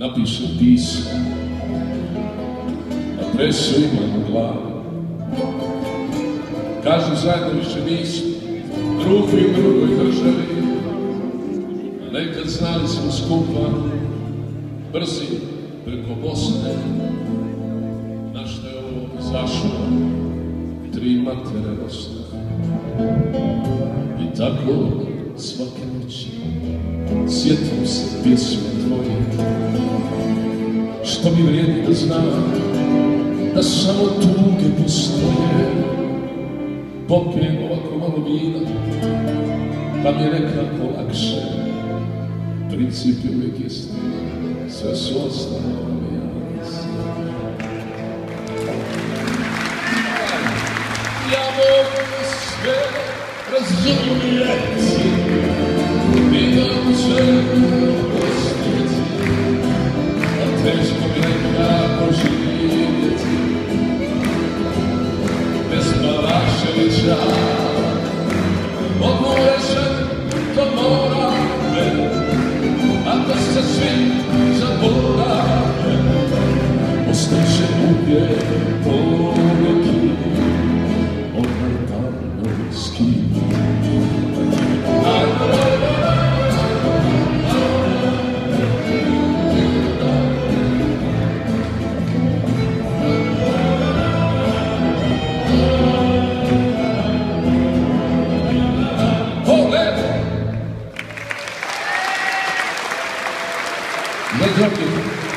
napišem pismo, a presu imam u glavi. Kažu zajedno više nismo, drugi u drugoj državi, a nekad znali smo skupa, brzi preko Bosne, na što je ovo zašlo, 3 matere rosne. I tako svake noći sjetim se pjesme tvoje, što mi vrijedi da znam da samo tuge postoje. Popijem ovako malo vina, pa mi je nekako lakše. Princip je uvijek isti, sve su ostalo jasno. Ja mogu sve razumjeti, i da mu sve oprostiti, a teško mi nekako živjeti bez Balaševića. Odmorešen to mora me, ako se svi zaborave, ostaće uvijek poneki onaj Tarnovski. Let's go.